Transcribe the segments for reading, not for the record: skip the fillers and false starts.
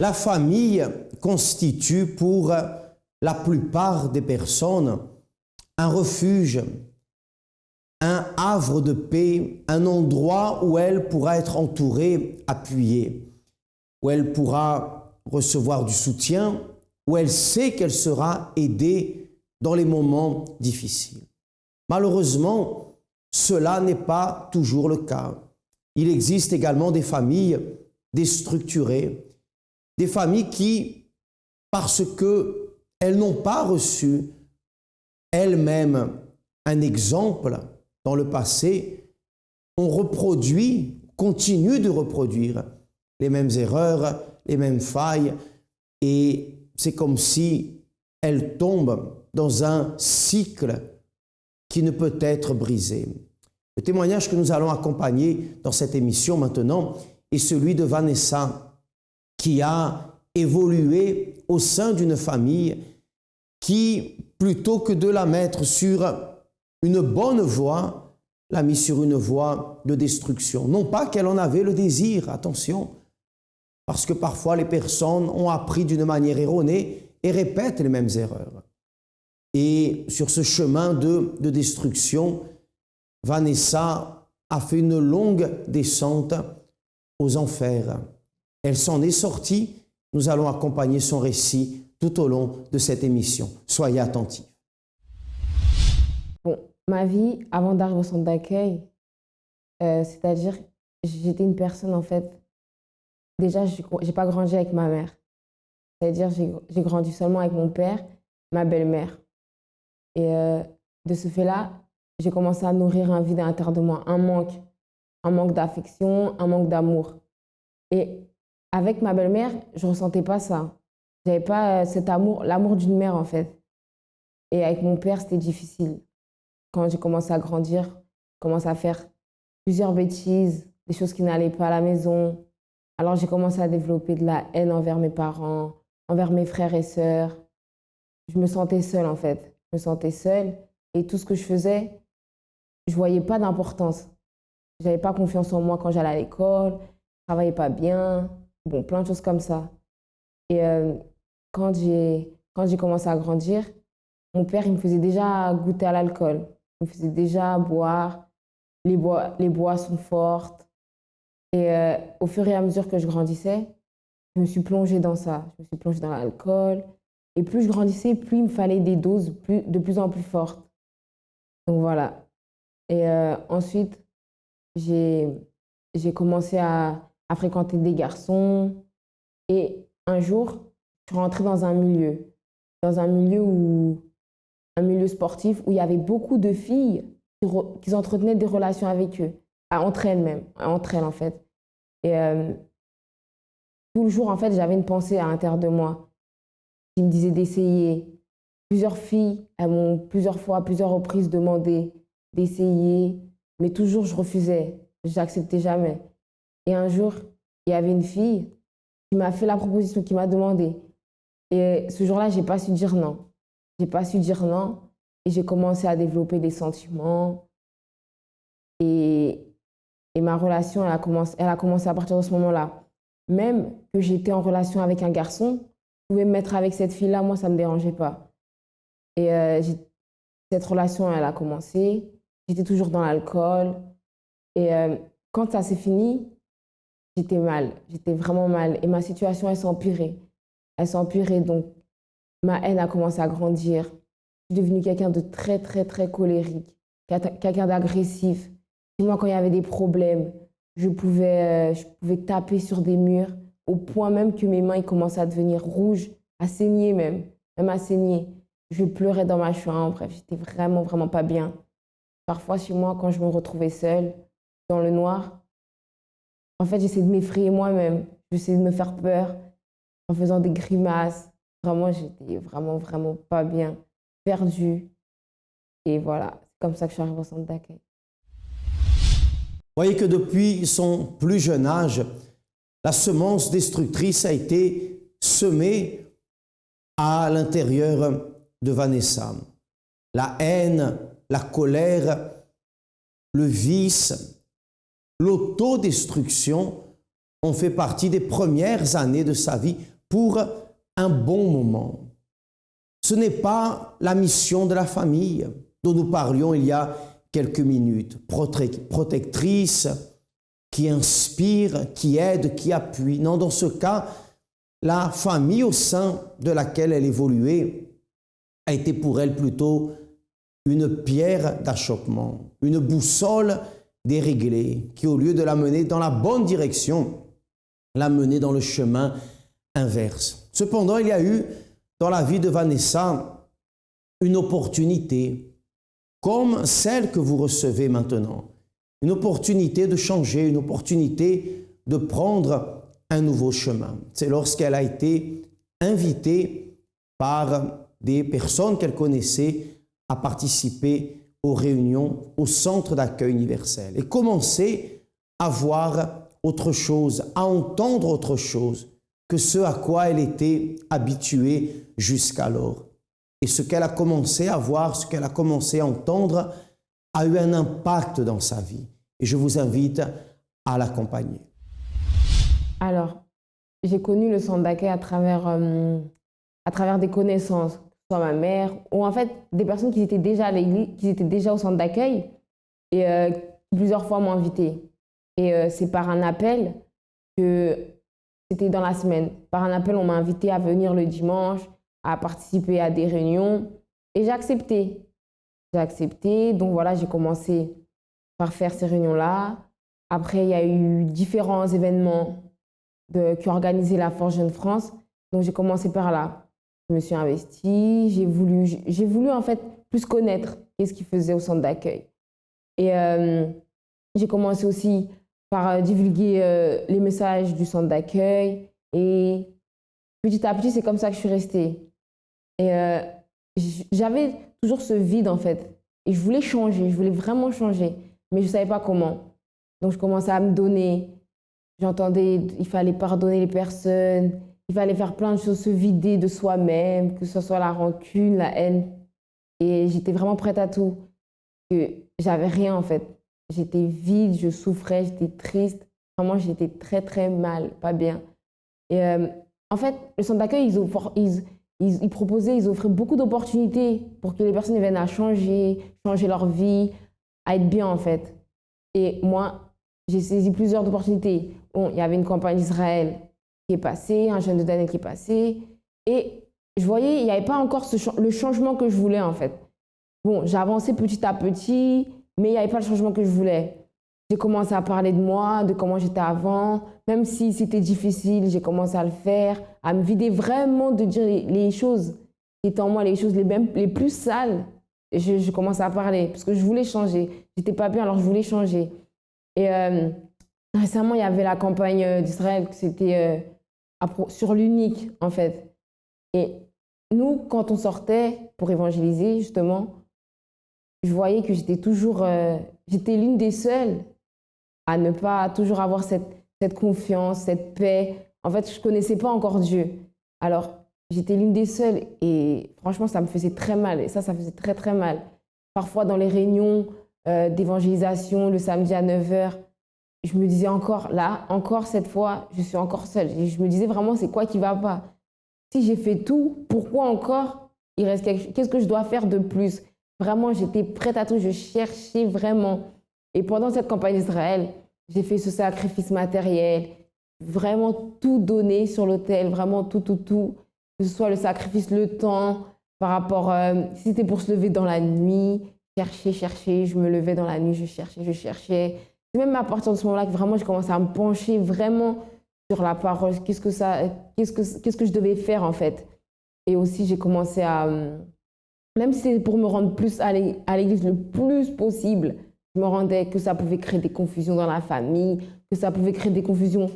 La famille constitue pour la plupart des personnes un refuge, un havre de paix, un endroit où elle pourra être entourée, appuyée, où elle pourra recevoir du soutien, où elle sait qu'elle sera aidée dans les moments difficiles. Malheureusement, cela n'est pas toujours le cas. Il existe également des familles déstructurées, des familles qui, parce qu'elles n'ont pas reçu elles-mêmes un exemple dans le passé, ont reproduit, continuent de reproduire les mêmes erreurs, les mêmes failles, et c'est comme si elles tombent dans un cycle qui ne peut être brisé. Le témoignage que nous allons accompagner dans cette émission maintenant est celui de Vanessa, qui a évolué au sein d'une famille qui, plutôt que de la mettre sur une bonne voie, l'a mis sur une voie de destruction. Non pas qu'elle en avait le désir, attention, parce que parfois les personnes ont appris d'une manière erronée et répètent les mêmes erreurs. Et sur ce chemin de destruction, Vanessa a fait une longue descente aux enfers. Elle s'en est sortie. Nous allons accompagner son récit tout au long de cette émission. Soyez attentifs. Bon, ma vie, avant d'arriver au centre d'accueil, c'est-à-dire, j'étais une personne, en fait, déjà, je n'ai pas grandi avec ma mère. C'est-à-dire, j'ai grandi seulement avec mon père, ma belle-mère. Et de ce fait-là, j'ai commencé à nourrir un vide à l'intérieur de moi, un manque d'affection, un manque d'amour. Et avec ma belle-mère, je ne ressentais pas ça. Je n'avais pas cet amour, l'amour d'une mère, en fait. Et avec mon père, c'était difficile. Quand j'ai commencé à grandir, j'ai commencé à faire plusieurs bêtises, des choses qui n'allaient pas à la maison. Alors j'ai commencé à développer de la haine envers mes parents, envers mes frères et sœurs. Je me sentais seule, en fait. Je me sentais seule et tout ce que je faisais, je ne voyais pas d'importance. Je n'avais pas confiance en moi quand j'allais à l'école, je ne travaillais pas bien, bon, plein de choses comme ça. Et quand j'ai commencé à grandir, mon père, il me faisait déjà goûter à l'alcool. Il me faisait déjà boire, les boissons fortes. Et au fur et à mesure que je grandissais, je me suis plongée dans ça. Je me suis plongée dans l'alcool. Et plus je grandissais, plus il me fallait des doses de plus en plus fortes. Donc voilà. Et ensuite, j'ai commencé à fréquenter des garçons. Et un jour, je suis rentrée dans un milieu un milieu sportif où il y avait beaucoup de filles qui entretenaient des relations avec eux, entre elles-mêmes, entre elles en fait. Et tout le jour, en fait, j'avais une pensée à l'intérieur de moi qui me disait d'essayer. Plusieurs filles, elles m'ont plusieurs fois, à plusieurs reprises demandé d'essayer, mais toujours je refusais, je n'acceptais jamais. Et un jour, il y avait une fille qui m'a fait la proposition, qui m'a demandé. Et ce jour-là, je n'ai pas su dire non. Je n'ai pas su dire non et j'ai commencé à développer des sentiments. Et ma relation, elle a commencé à partir de ce moment-là. Même que j'étais en relation avec un garçon, je pouvais me mettre avec cette fille-là, moi, ça ne me dérangeait pas. Et cette relation, elle a commencé. J'étais toujours dans l'alcool. Et quand ça s'est fini, j'étais mal. J'étais vraiment mal. Et ma situation, elle s'est empirée. Elle s'est empirée, donc ma haine a commencé à grandir. Je suis devenue quelqu'un de très, très, très colérique, quelqu'un d'agressif. Et moi, quand il y avait des problèmes, je pouvais taper sur des murs, au point même que mes mains ils commençaient à devenir rouges, à saigner même à saigner. Je pleurais dans ma chambre, bref, j'étais vraiment, vraiment pas bien. Parfois, chez moi, quand je me retrouvais seule, dans le noir, en fait, j'essayais de m'effrayer moi-même. J'essayais de me faire peur en faisant des grimaces. Vraiment, j'étais vraiment, vraiment pas bien, perdue. Et voilà, c'est comme ça que je suis arrivée au centre d'accueil. Voyez que depuis son plus jeune âge, la semence destructrice a été semée à l'intérieur de Vanessa. La haine, la colère, le vice, l'autodestruction ont fait partie des premières années de sa vie pour un bon moment. Ce n'est pas la mission de la famille dont nous parlions il y a quelques minutes, protectrice, qui inspire, qui aide, qui appuie. Non, dans ce cas, la famille au sein de laquelle elle évoluait a été pour elle plutôt une pierre d'achoppement, une boussole déréglée qui, au lieu de la mener dans la bonne direction, l'a menée dans le chemin inverse. Cependant, il y a eu dans la vie de Vanessa une opportunité, comme celle que vous recevez maintenant, une opportunité de changer, une opportunité de prendre un nouveau chemin. C'est lorsqu'elle a été invitée par des personnes qu'elle connaissait à participer aux réunions au centre d'accueil universel et commencer à voir autre chose, à entendre autre chose que ce à quoi elle était habituée jusqu'alors. Et ce qu'elle a commencé à voir, ce qu'elle a commencé à entendre, a eu un impact dans sa vie. Et je vous invite à l'accompagner. Alors, j'ai connu le centre d'accueil à travers des connaissances, soit ma mère, ou en fait des personnes qui étaient déjà à l'église, qui étaient déjà au centre d'accueil et qui plusieurs fois m'ont invitée. Et c'est par un appel que c'était dans la semaine. Par un appel, on m'a invité à venir le dimanche, à participer à des réunions et j'ai accepté. J'ai accepté, donc voilà, j'ai commencé par faire ces réunions-là. Après, il y a eu différents événements qui ont organisé la Force Jeune France, donc j'ai commencé par là. Je me suis investie, j'ai voulu en fait plus connaître ce qu'ils faisaient au centre d'accueil. Et j'ai commencé aussi par divulguer les messages du centre d'accueil et petit à petit, c'est comme ça que je suis restée. Et j'avais toujours ce vide en fait. Et je voulais changer, je voulais vraiment changer, mais je ne savais pas comment. Donc je commençais à me donner. J'entendais, il fallait pardonner les personnes, il fallait faire plein de choses, se vider de soi-même, que ce soit la rancune, la haine. Et j'étais vraiment prête à tout. J'avais rien en fait. J'étais vide, je souffrais, j'étais triste. Vraiment, j'étais très très mal, pas bien. Et en fait, le centre d'accueil, ils proposaient, ils offraient beaucoup d'opportunités pour que les personnes viennent à changer leur vie, à être bien en fait. Et moi, j'ai saisi plusieurs opportunités. Bon, il y avait une campagne d'Israël qui est passée, un jeûne de Daniel qui est passé. Et je voyais, il n'y avait pas encore le changement que je voulais en fait. Bon, j'ai avancé petit à petit, mais il n'y avait pas le changement que je voulais. J'ai commencé à parler de moi, de comment j'étais avant. Même si c'était difficile, j'ai commencé à le faire, à me vider vraiment de dire les choses qui étaient en moi, les choses les plus sales. Et je commençais à parler parce que je voulais changer. J'étais pas bien, alors je voulais changer. Et récemment, il y avait la campagne d'Israël, c'était sur l'unique, en fait. Et nous, quand on sortait pour évangéliser, justement, je voyais que j'étais l'une des seules à ne pas toujours avoir cette confiance, cette paix. En fait, je ne connaissais pas encore Dieu. Alors, j'étais l'une des seules et franchement, ça me faisait très mal. Et ça faisait très, très mal. Parfois, dans les réunions d'évangélisation, le samedi à 9h, je me disais encore cette fois, je suis encore seule. Et je me disais vraiment, c'est quoi qui ne va pas? Si j'ai fait tout, pourquoi encore il reste quelque chose? Qu'est-ce que je dois faire de plus? Vraiment, j'étais prête à tout, je cherchais vraiment. Et pendant cette campagne d'Israël, j'ai fait ce sacrifice matériel, vraiment tout donné sur l'autel, vraiment tout. Que ce soit le sacrifice, le temps, par rapport, si c'était pour se lever dans la nuit, chercher, je me levais dans la nuit, je cherchais. C'est même à partir de ce moment-là que vraiment j'ai commencé à me pencher vraiment sur la parole, qu'est-ce que je devais faire en fait. Et aussi j'ai commencé à, même si c'est pour me rendre plus à l'église le plus possible, je me rendais que ça pouvait créer des confusions dans la famille, que ça pouvait créer des confusions.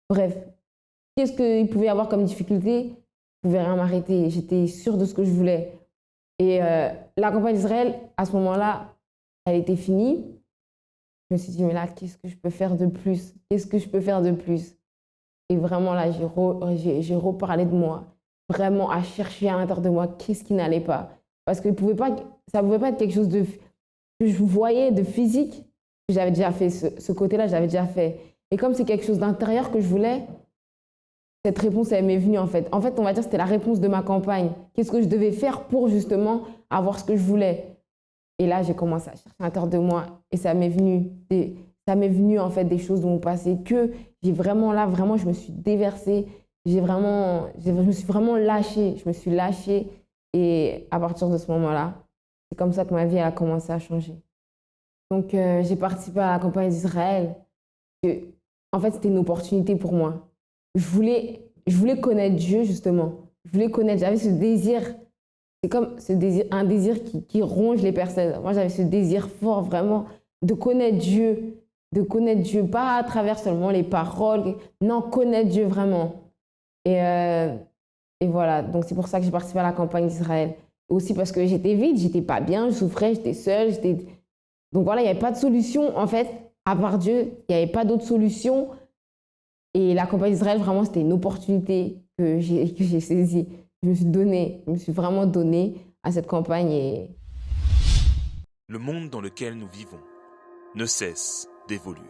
Bref, qu'est-ce qu'il pouvait y avoir comme difficulté? Je ne pouvais rien m'arrêter, j'étais sûre de ce que je voulais. Et la campagne d'Israël, à ce moment-là, elle était finie. Je me suis dit, mais là, qu'est-ce que je peux faire de plus? Qu'est-ce que je peux faire de plus? Et vraiment, là, j'ai reparlé de moi, vraiment à chercher à l'intérieur de moi qu'est-ce qui n'allait pas. Parce que ça ne pouvait pas être quelque chose que je voyais de physique. J'avais déjà fait ce côté-là, j'avais déjà fait. Et comme c'est quelque chose d'intérieur que je voulais, cette réponse, elle m'est venue en fait. En fait, on va dire que c'était la réponse de ma campagne. Qu'est-ce que je devais faire pour justement avoir ce que je voulais? Et là, j'ai commencé à chercher à l'intérieur de moi et ça m'est venu en fait des choses de mon passé que j'ai vraiment là, vraiment, je me suis déversée. Je me suis vraiment lâchée. Je me suis lâchée et à partir de ce moment-là, c'est comme ça que ma vie a commencé à changer. Donc, j'ai participé à la campagne d'Israël. En fait, c'était une opportunité pour moi. Je voulais connaître Dieu, justement. Je voulais connaître, j'avais ce désir. C'est comme un désir qui ronge les personnes. Moi, j'avais ce désir fort, vraiment, de connaître Dieu. De connaître Dieu, pas à travers seulement les paroles. Non, connaître Dieu vraiment. Et voilà, donc c'est pour ça que j'ai participé à la campagne d'Israël. Aussi parce que j'étais vide, j'étais pas bien, je souffrais, j'étais seule. Donc voilà, il n'y avait pas de solution, en fait, à part Dieu. Il n'y avait pas d'autre solution. Et la campagne d'Israël, vraiment, c'était une opportunité que j'ai saisie. Je me suis vraiment donnée à cette campagne. Le monde dans lequel nous vivons ne cesse d'évoluer.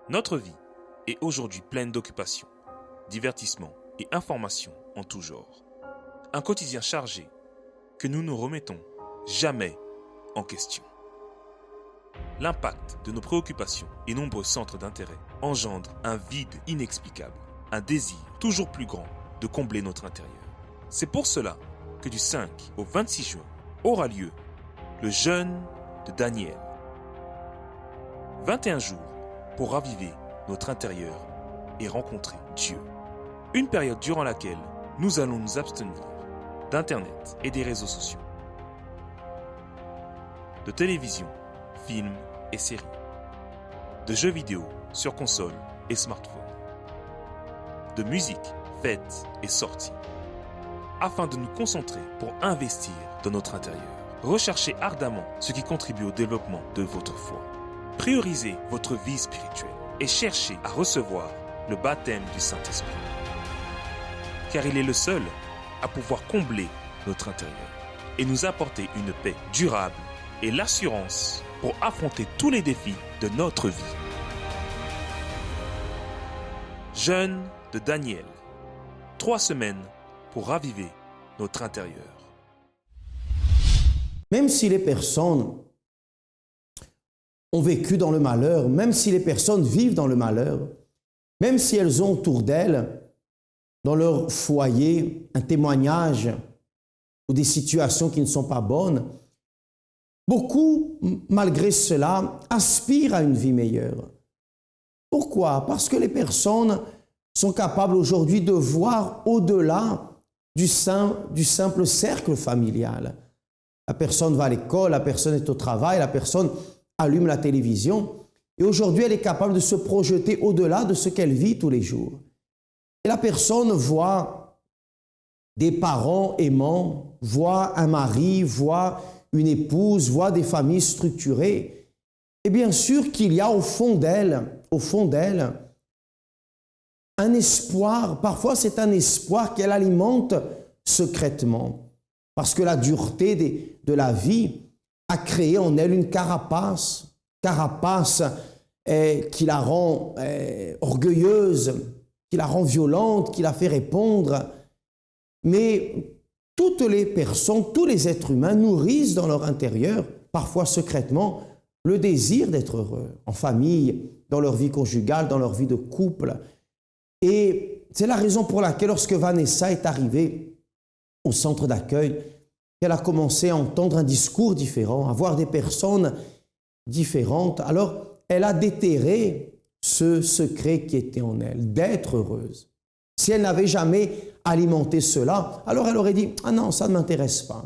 Notre vie est aujourd'hui pleine d'occupations, divertissements et informations en tout genre. Un quotidien chargé que nous ne remettons jamais en question. L'impact de nos préoccupations et nombreux centres d'intérêt engendre un vide inexplicable, un désir toujours plus grand de combler notre intérieur. C'est pour cela que du 5 au 26 juin aura lieu le jeûne de Daniel. 21 jours pour raviver notre intérieur et rencontrer Dieu. Une période durant laquelle nous allons nous abstenir d'Internet et des réseaux sociaux, de télévision, films et séries, de jeux vidéo sur console et smartphone, de musique, fêtes et sorties, afin de nous concentrer pour investir dans notre intérieur. Recherchez ardemment ce qui contribue au développement de votre foi. Priorisez votre vie spirituelle et cherchez à recevoir le baptême du Saint-Esprit. Car il est le seul à pouvoir combler notre intérieur et nous apporter une paix durable et l'assurance pour affronter tous les défis de notre vie. Jeûne de Daniel. 3 semaines pour raviver notre intérieur. Même si les personnes ont vécu dans le malheur, même si les personnes vivent dans le malheur, même si elles ont autour d'elles, dans leur foyer, un témoignage ou des situations qui ne sont pas bonnes, beaucoup, malgré cela, aspirent à une vie meilleure. Pourquoi? Parce que les personnes sont capables aujourd'hui de voir au-delà du simple cercle familial. La personne va à l'école, la personne est au travail, la personne allume la télévision. Et aujourd'hui, elle est capable de se projeter au-delà de ce qu'elle vit tous les jours. Et la personne voit des parents aimants, voit un mari, voit une épouse, voit des familles structurées. Et bien sûr qu'il y a au fond d'elle, un espoir. Parfois, c'est un espoir qu'elle alimente secrètement. Parce que la dureté de la vie a créé en elle une carapace qui la rend orgueilleuse, qui la rend violente, qui la fait répondre. Mais toutes les personnes, tous les êtres humains nourrissent dans leur intérieur, parfois secrètement, le désir d'être heureux, en famille, dans leur vie conjugale, dans leur vie de couple. Et c'est la raison pour laquelle, lorsque Vanessa est arrivée au centre d'accueil, elle a commencé à entendre un discours différent, à voir des personnes différentes. Alors, elle a déterré ce secret qui était en elle, d'être heureuse. Si elle n'avait jamais alimenté cela, alors elle aurait dit « Ah non, ça ne m'intéresse pas ».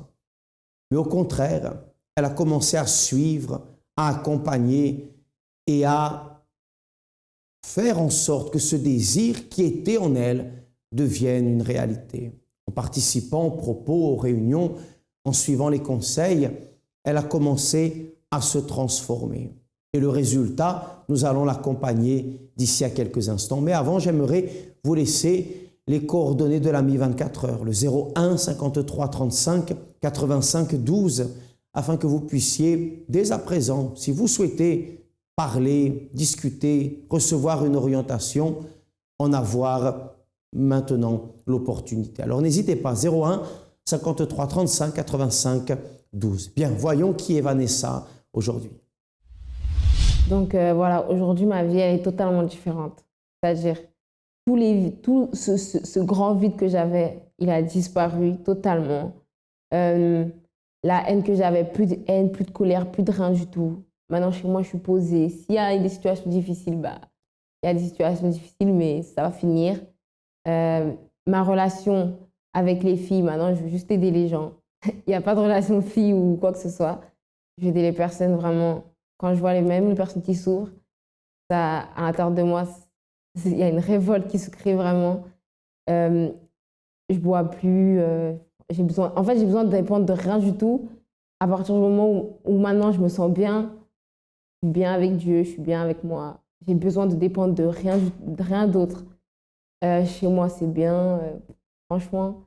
Mais au contraire, elle a commencé à suivre, à accompagner et à faire en sorte que ce désir qui était en elle devienne une réalité. En participant aux propos, aux réunions, en suivant les conseils, elle a commencé à se transformer. Et le résultat, nous allons l'accompagner d'ici à quelques instants. Mais avant, j'aimerais vous laisser les coordonnées de l'AMI 24 heures, le 01 53 35 85 12, afin que vous puissiez, dès à présent, si vous souhaitez parler, discuter, recevoir une orientation, en avoir maintenant l'opportunité. Alors n'hésitez pas, 01 53 35 85 12. Bien, voyons qui est Vanessa aujourd'hui. Donc voilà, aujourd'hui, ma vie, elle est totalement différente. C'est-à-dire, tout ce grand vide que j'avais, il a disparu totalement. La haine que j'avais, plus de haine, plus de colère, plus de rien du tout. Maintenant, chez moi, je suis posée. S'il y a des situations difficiles, bah, il y a des situations difficiles, mais ça va finir. Ma relation avec les filles, maintenant, je veux juste aider les gens. Il n'y a pas de relation fille ou quoi que ce soit. Je veux aider les personnes vraiment. Quand je vois les personnes qui souffrent, ça, à l'intérieur de moi, il y a une révolte qui se crée vraiment. Je bois plus. J'ai besoin de dépendre de rien du tout. À partir du moment où maintenant je me sens bien, je suis bien avec Dieu, je suis bien avec moi. J'ai besoin de dépendre de rien d'autre. Chez moi, c'est bien. Franchement,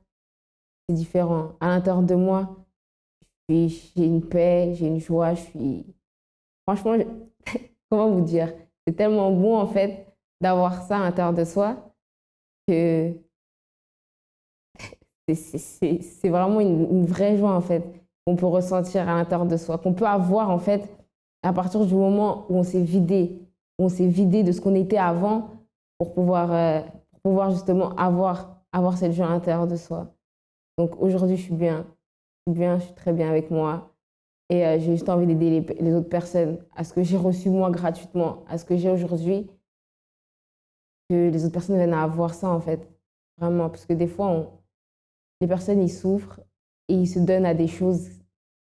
c'est différent. À l'intérieur de moi, j'ai une paix, j'ai une joie. Franchement, comment vous dire? C'est tellement bon, en fait, d'avoir ça à l'intérieur de soi que c'est vraiment une vraie joie, en fait, qu'on peut ressentir à l'intérieur de soi, qu'on peut avoir, en fait, à partir du moment où on s'est vidé de ce qu'on était avant pour pouvoir justement avoir cette joie à l'intérieur de soi. Donc aujourd'hui, je suis bien, je suis très bien avec moi. Et j'ai juste envie d'aider les autres personnes à ce que j'ai reçu moi gratuitement, à ce que j'ai aujourd'hui, que les autres personnes viennent à avoir ça, en fait. Vraiment, parce que des fois, les personnes, ils souffrent et ils se donnent à des choses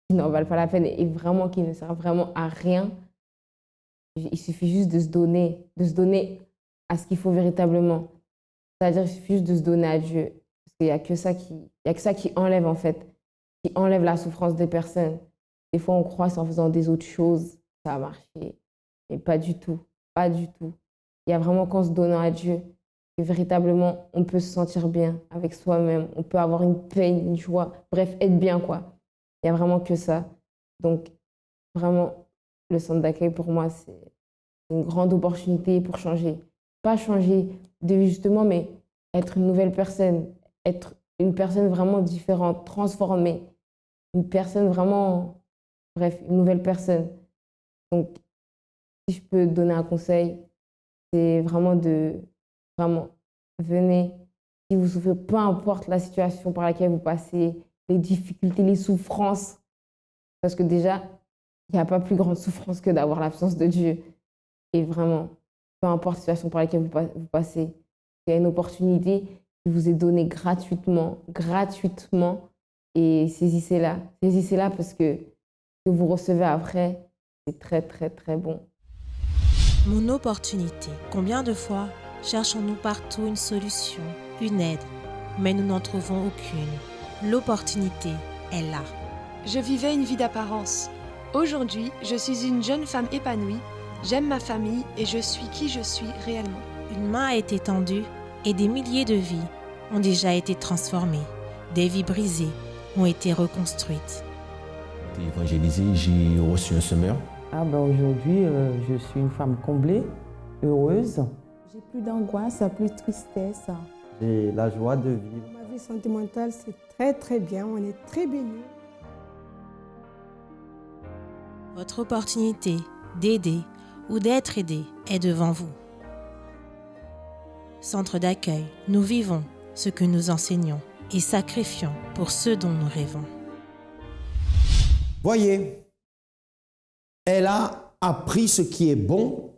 qui n'en valent pas la peine et vraiment qui ne servent vraiment à rien. Il suffit juste de se donner à ce qu'il faut véritablement. C'est-à-dire qu'il suffit juste de se donner à Dieu. Parce qu'il n'y a que ça qui enlève, en fait, qui enlève la souffrance des personnes. Des fois, on croit qu'en faisant des autres choses, ça va marcher. Mais pas du tout, pas du tout. Il y a vraiment qu'en se donnant à Dieu que véritablement, on peut se sentir bien avec soi-même. On peut avoir une paix, une joie. Bref, être bien, quoi. Il n'y a vraiment que ça. Donc, vraiment, le centre d'accueil, pour moi, c'est une grande opportunité pour changer. Pas changer de vie, justement, mais être une nouvelle personne. Être une personne vraiment différente, transformée. Une personne vraiment... Bref, une nouvelle personne. Donc, si je peux donner un conseil, c'est vraiment venez, si vous souffrez, peu importe la situation par laquelle vous passez, les difficultés, les souffrances, parce que déjà, il n'y a pas plus grande souffrance que d'avoir l'absence de Dieu. Et vraiment, peu importe la situation par laquelle vous passez, il y a une opportunité qui vous est donnée gratuitement, et saisissez-la parce que ce que vous recevez après, c'est très, très, très bon. Mon opportunité. Combien de fois cherchons-nous partout une solution, une aide, mais nous n'en trouvons aucune. L'opportunité est là. Je vivais une vie d'apparence. Aujourd'hui, je suis une jeune femme épanouie, j'aime ma famille et je suis qui je suis réellement. Une main a été tendue et des milliers de vies ont déjà été transformées. Des vies brisées ont été reconstruites. Évangélisé, j'ai reçu un semeur. Aujourd'hui, je suis une femme comblée, heureuse. J'ai plus d'angoisse, plus de tristesse. J'ai la joie de vivre. Ma vie sentimentale, c'est très très bien, on est très bénis. Votre opportunité d'aider ou d'être aidé est devant vous. Centre d'accueil, nous vivons ce que nous enseignons et sacrifions pour ceux dont nous rêvons. Voyez, elle a appris ce qui est bon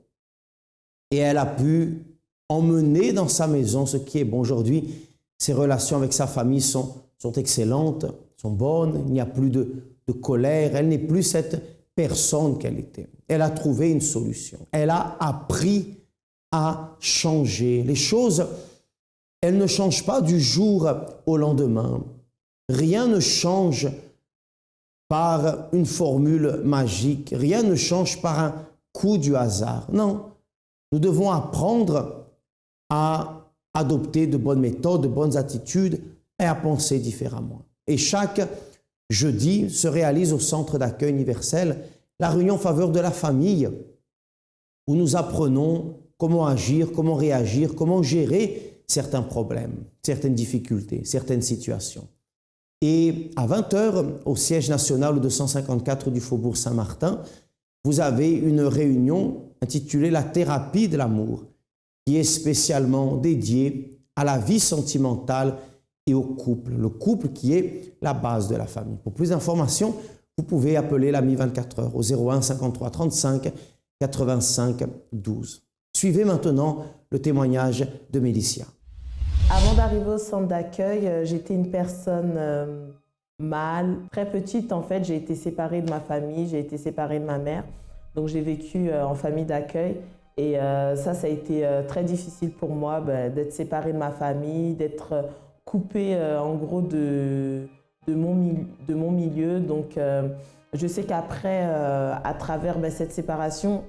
et elle a pu emmener dans sa maison ce qui est bon. Aujourd'hui, ses relations avec sa famille sont excellentes, sont bonnes, il n'y a plus de colère, elle n'est plus cette personne qu'elle était. Elle a trouvé une solution. Elle a appris à changer. Les choses, elles ne changent pas du jour au lendemain. Rien ne change par une formule magique. Rien ne change par un coup du hasard. Non, nous devons apprendre à adopter de bonnes méthodes, de bonnes attitudes et à penser différemment. Et chaque jeudi se réalise au Centre d'accueil universel la réunion en faveur de la famille. où nous apprenons comment agir, comment réagir, comment gérer certains problèmes, certaines difficultés, certaines situations. Et à 20 h, au siège national 254 du Faubourg Saint-Martin, vous avez une réunion intitulée « La thérapie de l'amour » qui est spécialement dédiée à la vie sentimentale et au couple. Le couple qui est la base de la famille. Pour plus d'informations, vous pouvez appeler l'AMI 24 h au 01 53 35 85 12. Suivez maintenant le témoignage de Mélicia. Avant d'arriver au centre d'accueil, j'étais une personne mâle. Très petite, en fait, j'ai été séparée de ma famille, j'ai été séparée de ma mère. Donc j'ai vécu en famille d'accueil. Et ça a été très difficile pour moi d'être séparée de ma famille, d'être coupée en gros de mon milieu. Donc je sais qu'après, à travers cette séparation,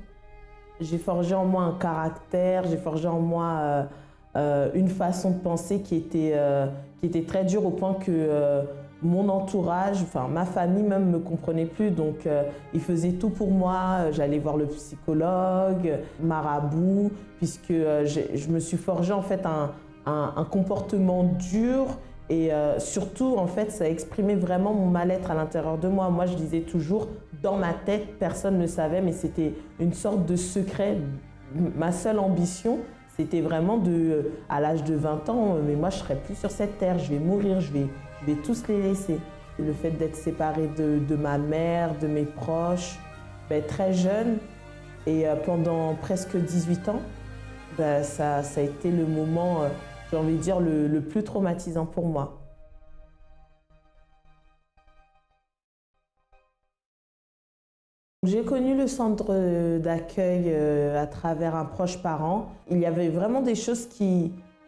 j'ai forgé en moi un caractère, j'ai forgé en moi une façon de penser qui était très dure au point que mon entourage, enfin ma famille même me comprenait plus, donc ils faisaient tout pour moi. J'allais voir le psychologue, marabout, puisque je me suis forgé en fait un comportement dur et surtout en fait ça exprimait vraiment mon mal-être à l'intérieur de moi. Moi je disais toujours dans ma tête, personne ne savait, mais c'était une sorte de secret. Ma seule ambition, c'était vraiment à l'âge de 20 ans, mais moi je ne serai plus sur cette terre, je vais mourir, je vais tous les laisser. Le fait d'être séparée de ma mère, de mes proches, très jeune et pendant presque 18 ans, ça a été le moment, j'ai envie de dire, le plus traumatisant pour moi. J'ai connu le centre d'accueil à travers un proche parent. Il y avait vraiment des choses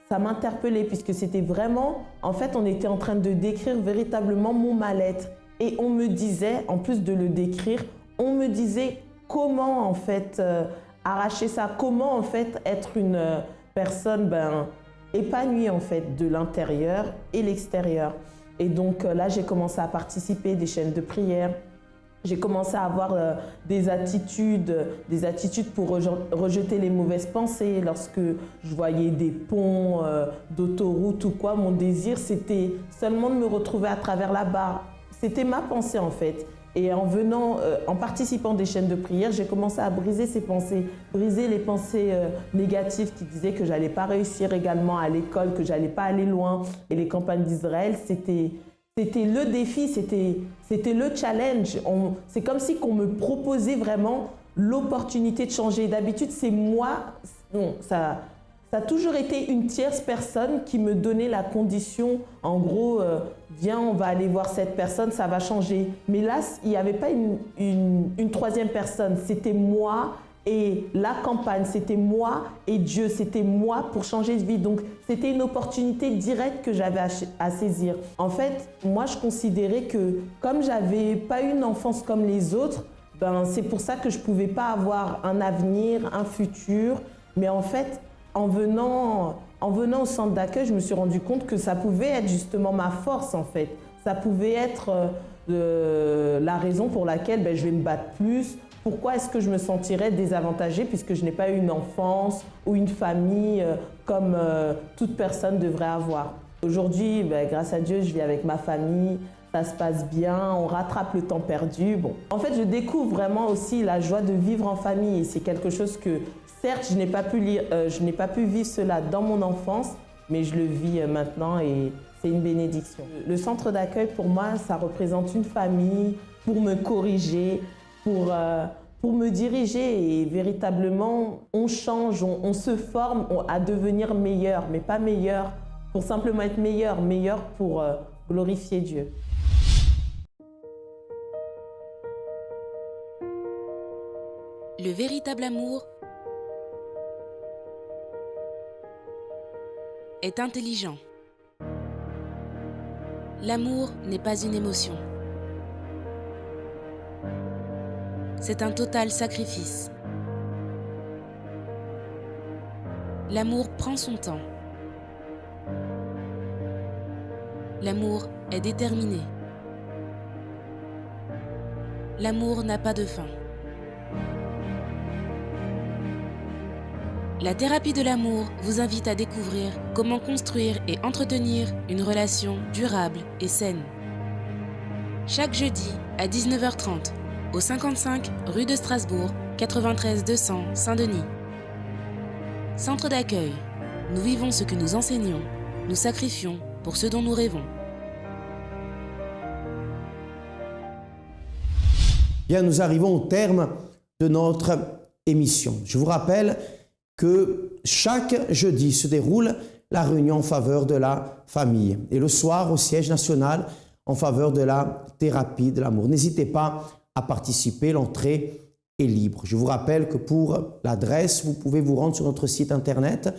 ça m'interpellait puisque c'était vraiment, en fait, on était en train de décrire véritablement mon mal-être. Et on me disait, en plus de le décrire, on me disait comment en fait arracher ça, comment en fait être une personne épanouie en fait de l'intérieur et l'extérieur. Et donc là, j'ai commencé à participer à des chaînes de prière. J'ai commencé à avoir des attitudes pour rejeter les mauvaises pensées. Lorsque je voyais des ponts d'autoroute ou quoi, mon désir, c'était seulement de me retrouver à travers la barre. C'était ma pensée en fait. Et en participant des chaînes de prière, j'ai commencé à briser ces pensées, briser les pensées négatives qui disaient que j'allais pas réussir également à l'école, que j'allais pas aller loin. Et les campagnes d'Israël, c'était le défi, c'était le challenge. C'est comme si qu'on me proposait vraiment l'opportunité de changer. D'habitude, c'est moi, ça a toujours été une tierce personne qui me donnait la condition, en gros, viens, on va aller voir cette personne, ça va changer. Mais là, il n'y avait pas une troisième personne, c'était moi et la campagne, c'était moi et Dieu, c'était moi pour changer de vie. Donc, c'était une opportunité directe que j'avais à saisir. En fait, moi, je considérais que comme j'avais pas eu une enfance comme les autres, c'est pour ça que je pouvais pas avoir un avenir, un futur. Mais en fait, en venant au centre d'accueil, je me suis rendu compte que ça pouvait être justement ma force en fait. Ça pouvait être la raison pour laquelle je vais me battre plus. Pourquoi est-ce que je me sentirais désavantagée puisque je n'ai pas eu une enfance ou une famille comme toute personne devrait avoir. Aujourd'hui, grâce à Dieu, je vis avec ma famille, ça se passe bien, on rattrape le temps perdu. Bon. En fait, je découvre vraiment aussi la joie de vivre en famille et c'est quelque chose que, certes, je n'ai pas pu vivre cela dans mon enfance, mais je le vis maintenant et c'est une bénédiction. Le centre d'accueil, pour moi, ça représente une famille pour me corriger, pour me diriger et véritablement, on change, on se forme à devenir meilleur, mais pas meilleur pour simplement être meilleur, meilleur pour glorifier Dieu. Le véritable amour est intelligent. L'amour n'est pas une émotion. C'est un total sacrifice. L'amour prend son temps. L'amour est déterminé. L'amour n'a pas de fin. La thérapie de l'amour vous invite à découvrir comment construire et entretenir une relation durable et saine. Chaque jeudi à 19h30 au 55 rue de Strasbourg, 93 200 Saint-Denis. Centre d'accueil. Nous vivons ce que nous enseignons. Nous sacrifions pour ce dont nous rêvons. Bien, nous arrivons au terme de notre émission. Je vous rappelle que chaque jeudi se déroule la réunion en faveur de la famille et le soir au siège national en faveur de la thérapie de l'amour. N'hésitez pas à participer, l'entrée est libre. Je vous rappelle que pour l'adresse, vous pouvez vous rendre sur notre site internet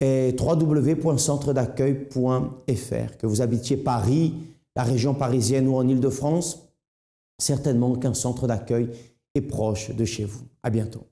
www.centredaccueil.fr. Que vous habitiez Paris, la région parisienne ou en Île-de-France, certainement qu'un centre d'accueil est proche de chez vous. À bientôt.